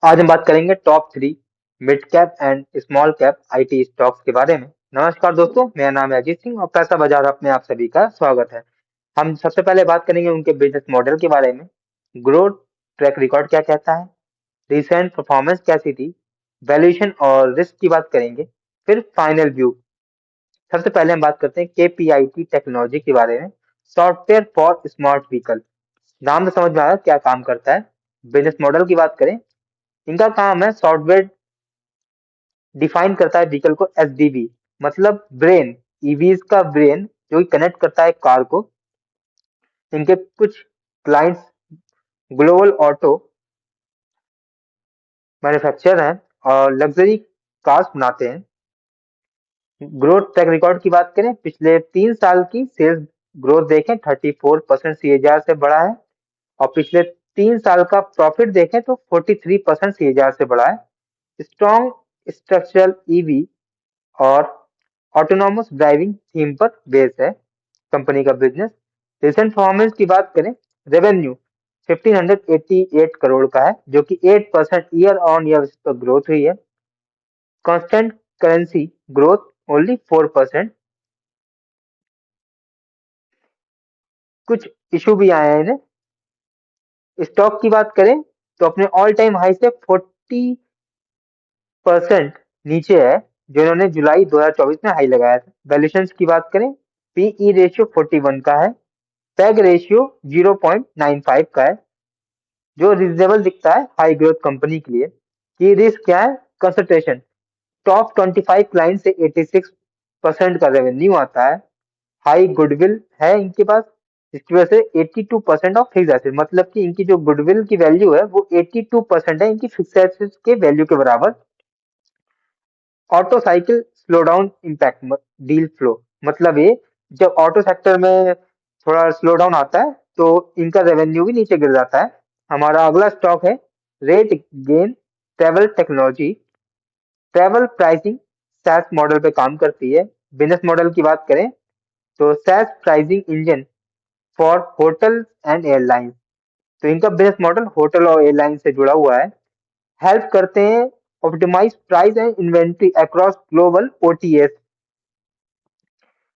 आज हम बात करेंगे top 3 mid cap and small cap IT stocks के बारे में। नमस्कार दोस्तों, मेरा नाम है अजीत सिंह और पैसा बाजार हब में आप सभी का स्वागत है। हम सबसे पहले बात करेंगे उनके बिजनेस मॉडल के बारे में। ग्रोथ ट्रैक रिकॉर्ड क्या कहता है, रिसेंट परफॉर्मेंस कैसी थी, वैल्यूएशन और रिस्क की बात करेंगे। फिर फाइनल व्यू। सबसे पहले हम बात करते हैं केपीआईटी टेक्नोलॉजी के बारे में। Software for smart vehicle. नाम से समझ में आया क्या काम करता है। बिजनेस मॉडल की बात करें, इनका काम है सॉफ्टवेयर डिफाइन करता है व्हीकल को। एसडीवी मतलब ब्रेन, ईवीज का ब्रेन जो कि कनेक्ट करता है कार को। इनके कुछ क्लाइंट्स ग्लोबल ऑटो मैन्युफैक्चरर हैं और लग्जरी कार्स बनाते हैं। ग्रोथ ट्रैक रिकॉर्ड की बात करें, पिछले 3 साल की सेल्स ग्रोथ देखें 34% सीएजीआर से बढ़ा है और पिछले 3 साल का प्रॉफिट देखें तो 43% सीएजीआर से बढ़ा है। स्ट्रॉन्ग स्ट्रक्चरल ईवी और ऑटोनॉमस ड्राइविंग थीम पर बेस है कंपनी का बिजनेस। रिसेंट परफॉर्मेंस की बात करें, रेवेन्यू 1588 करोड़ का है जो कि 8% ईयर ऑन ईयर पर ग्रोथ हुई है। Constant currency growth only 4%। कुछ इशू भी आए हैं इन्हें। स्टॉक की बात करें तो अपने ऑल टाइम हाई से 40% नीचे है जो इन्होंने जुलाई 2024 में हाई लगाया था। वैल्यूएशन की बात करें, पीई रेशियो 41 का है, पैग रेशियो 0.95 का है जो रिजनेबल दिखता है हाई ग्रोथ कंपनी के लिए। की रिस्क क्या है, कंसंट्रेशन टॉप 25 क्लाइंट से 86% का रेवेन्यू आता है। हाई गुडविल है इनके पास, जिसकी वजह से 82% ऑफ फिक्स एसेट, मतलब कि इनकी जो गुडविल की वैल्यू है वो 82% है इनकी फिक्स एसेट के वैल्यू के बराबर। Auto cycle slow down impact deal flow, मतलब ये जब ऑटो सेक्टर में थोड़ा स्लो डाउन आता है तो इनका रेवेन्यू भी नीचे गिर जाता है। हमारा अगला स्टॉक है RateGain Travel Technology. Travel pricing SaaS model पे काम करती है। बिजनेस मॉडल की बात करें तो SaaS pricing engine for hotel and airlines. तो इनका बिजनेस मॉडल होटल और एयरलाइन से जुड़ा हुआ है। हेल्प करते हैं optimize price and inventory across global OTAs.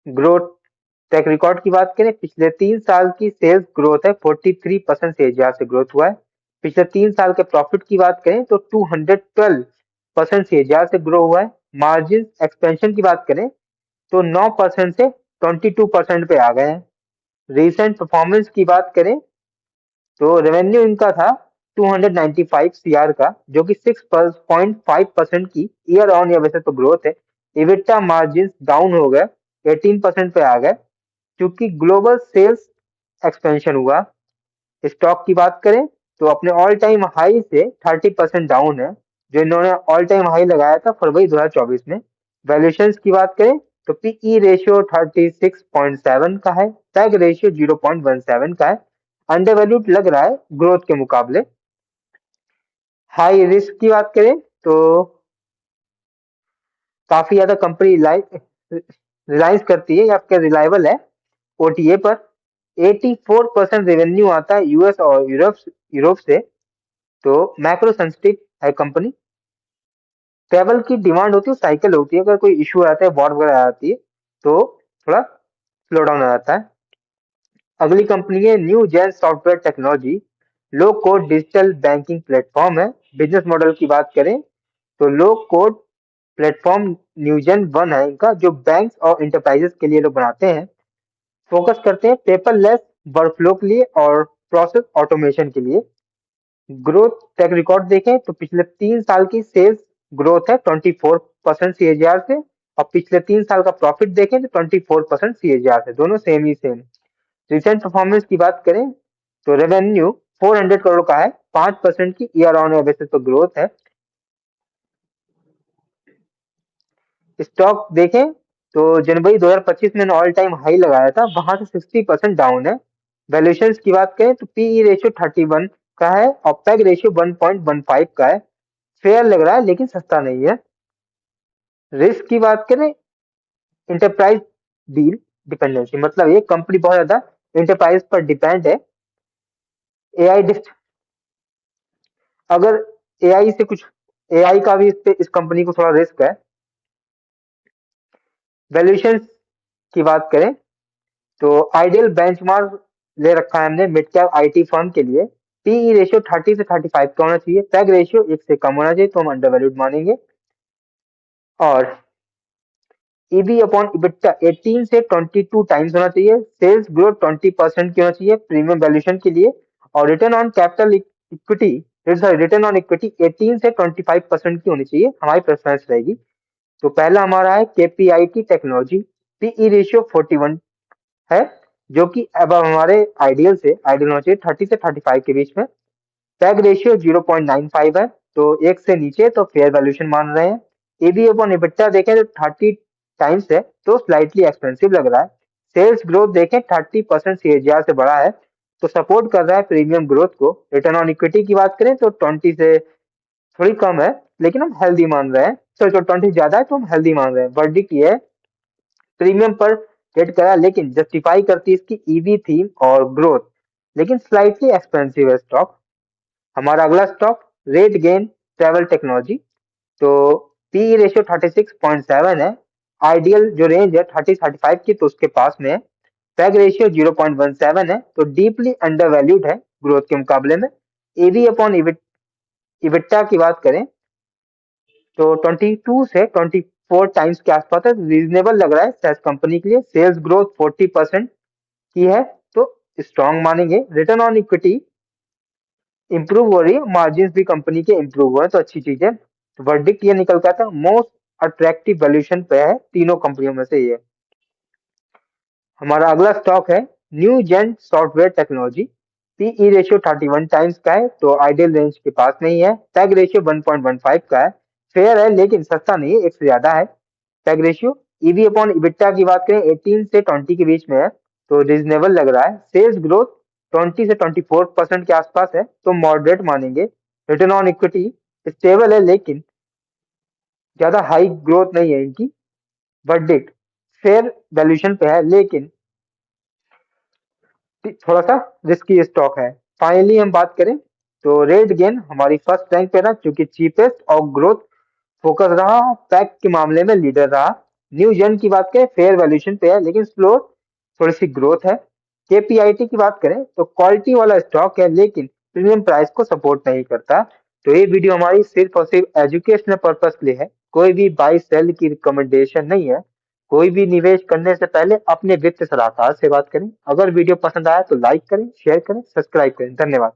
Growth track record की बात करें, पिछले 3 साल की सेल्स ग्रोथ है 43% से एजीआर से ग्रोथ हुआ है। पिछले 3 साल के प्रॉफिट की बात करें तो 212% से एजीआर से ग्रो हुआ है। मार्जिन एक्सपेंशन की बात करें तो 9% से 22% पे आ गए हैं। रिसेंट परफॉर्मेंस की बात करें तो रेवेन्यू इनका था 295 सीआर का जो कि 6.5% की ईयर ऑन ईयर वैसे तो ग्रोथ है। इबिटा मार्जिन डाउन हो गए, 18% पे आ गए क्योंकि ग्लोबल सेल्स एक्सपेंशन हुआ। स्टॉक की बात करें तो अपने ऑल टाइम हाई से 30% डाउन है जो इन्होंने ऑल टाइम हाई लगाया था फरवरी 2024 में। वैल्यूएशन की बात करें तो पीई रेशियो 36.7 का है, टैग रेशियो 0.17 का है। अंडर वैल्यूड लग रहा है ग्रोथ के मुकाबले। हाई रिस्क की बात करें तो काफी ज्यादा कंपनी रिलायंस करती है या फिर रिलायबल है ओटीए पर। 84% रेवेन्यू आता है यूएस और यूरोप यूरोप से। तो मैक्रो सेंसिटिव है कंपनी। ट्रेवल की डिमांड होती है, साइकिल होती है, अगर कोई इशू आता है वॉर वगैरह आती है तो थोड़ा स्लो डाउन आ जाता है। अगली कंपनी है न्यू जेन सॉफ्टवेयर टेक्नोलॉजी। लो कोड डिजिटल बैंकिंग प्लेटफॉर्म है। बिजनेस मॉडल की बात करें तो लो कोड प्लेटफॉर्म न्यूजन वन है इनका जो बैंक्स और इंटरप्राइजेस के लिए लोग बनाते हैं। फोकस करते हैं पेपरलेस वर्कफ्लो के लिए और प्रोसेस ऑटोमेशन के लिए। ग्रोथ ट्रैक रिकॉर्ड देखें तो पिछले 3 साल की सेल्स ग्रोथ है 24% सीएजीआर से और पिछले 3 साल का प्रॉफिट देखें तो 24% सीएजीआर से, दोनों सेम ही सेम। रिसेंट परफॉर्मेंस की बात करें तो रेवेन्यू 400 करोड़ का है, 5% की ईयर ऑन ईयर बेसिस पर ग्रोथ है। स्टॉक देखें तो जनवरी 2025 में ऑल टाइम हाई लगाया था, वहां से 60% डाउन है। वैल्यूएशन की बात करें तो पीई रेशियो 31 का है और पैग रेशियो 1.15 का है। फेयर लग रहा है लेकिन सस्ता नहीं है। रिस्क की बात करें, इंटरप्राइज डील डिपेंडेंसी, मतलब ये कंपनी बहुत ज्यादा इंटरप्राइज पर डिपेंड है। एआई, अगर एआई से कुछ, एआई का भी इस कंपनी को थोड़ा रिस्क है। वैल्यूएशन की बात करें तो आइडियल बेंचमार्क ले रखा है हमने मिड कैप आईटी फर्म के लिए। पीई रेशियो 30 से 35 का होना चाहिए, पैग रेशियो 1 से कम होना चाहिए तो हम अंडर वैल्यूड मानेंगे। और ईबी अपॉन इबिट्टा 18 से 22 टाइम्स होना चाहिए, सेल्स ग्रोथ 20% की होना चाहिए प्रीमियम वैल्यूएशन के लिए। और return on capital equity, sorry return on equity 18 से 25% की होनी चाहिए, हमारी प्रेफरेंस रहेगी। तो पहला हमारा है केपीआईटी टेक्नोलॉजी, पीई रेशियो 41 है, जो कि अब हमारे आइडियल से आइडियल होना चाहिए 30 से 35 के बीच में। टैग रेशियो 0.95 है, तो एक से नीचे तो फेयर वैल्यूएशन मान रहे हैं। एबी अपॉन इबिट्टा देखें तो 30 टाइम्स है, तो स्लाइटली एक्सपेंसिव लग रहा है। सेल्स ग्रोथ देखें 30% सीएजीआर से बड़ा है, तो सपोर्ट कर रहा है प्रीमियम ग्रोथ को। रिटर्न ऑन इक्विटी की बात करें तो 20 से थोड़ी कम है, लेकिन हम हेल्दी मान रहे हैं। सॉरी, तो 20 ज्यादा है तो हम हेल्दी मान रहे हैं। वर्डिक्ट ये है, प्रीमियम पर ट्रेड करा लेकिन जस्टिफाई करती है इसकी ईवी थीम और ग्रोथ, लेकिन स्लाइटली एक्सपेंसिव है स्टॉक। हमारा अगला stock rate gain Travel technology, तो पीई रेशियो 36.7 है, आइडियल जो रेंज है 30-35 की तो उसके पास में है। पैग रेशियो 0.17 है, तो डीपली अंडर वैल्यूड है ग्रोथ के मुकाबले में। एवी अपॉन इबिट्टा की बात करें तो 22 से 24 टाइम्स के आसपास है, रीजनेबल लग रहा है सेस कंपनी के लिए। सेल्स ग्रोथ 40% की है, तो स्ट्रॉन्ग मानेंगे। रिटर्न ऑन इक्विटी इंप्रूव हो रही है, मार्जिन भी कंपनी के इंप्रूव हुए हैं, तो अच्छी चीज है। वर्डिक्ट ये निकल था मोस्ट अट्रैक्टिव वैल्यूएशन पे है तीनों कंपनियों में से ये। हमारा अगला स्टॉक है Newgen Software Technology, PE ratio 31 times का है, तो आइडियल रेंज के पास में ही है। टैग रेशियो 1.15 का है, फेयर है लेकिन सस्ता नहीं है, एक से ज्यादा है tag ratio. EV upon EBITDA की बात करें 18 से 20 के बीच में है, तो रीजनेबल लग रहा है। सेल्स ग्रोथ 20 से 24% के आसपास है, तो मॉडरेट मानेंगे। रिटर्न ऑन इक्विटी स्टेबल है लेकिन ज्यादा हाई ग्रोथ नहीं है इनकी। वर्डिक्ट फेयर वैल्यूएशन पे है लेकिन थोड़ा सा रिस्की स्टॉक है। फाइनली हम बात करें तो रेड गेन हमारी फर्स्ट रैंक पे रहा, क्योंकि चीपेस्ट और ग्रोथ फोकस रहा, पैक के मामले में लीडर रहा। न्यू जेन की बात करें फेयर वैल्यूएशन पे है लेकिन स्लो थोड़ी सी ग्रोथ है। केपीआईटी की बात करें तो क्वालिटी वाला स्टॉक है लेकिन प्रीमियम प्राइस को सपोर्ट नहीं करता। तो ये वीडियो हमारी सिर्फ और सिर्फ एजुकेशनल पर्पस के लिए है, कोई भी बाई सेल की रिकमेंडेशन नहीं है। कोई भी निवेश करने से पहले अपने वित्त सलाहकार से बात करें। अगर वीडियो पसंद आया तो लाइक करें, शेयर करें, सब्सक्राइब करें। धन्यवाद।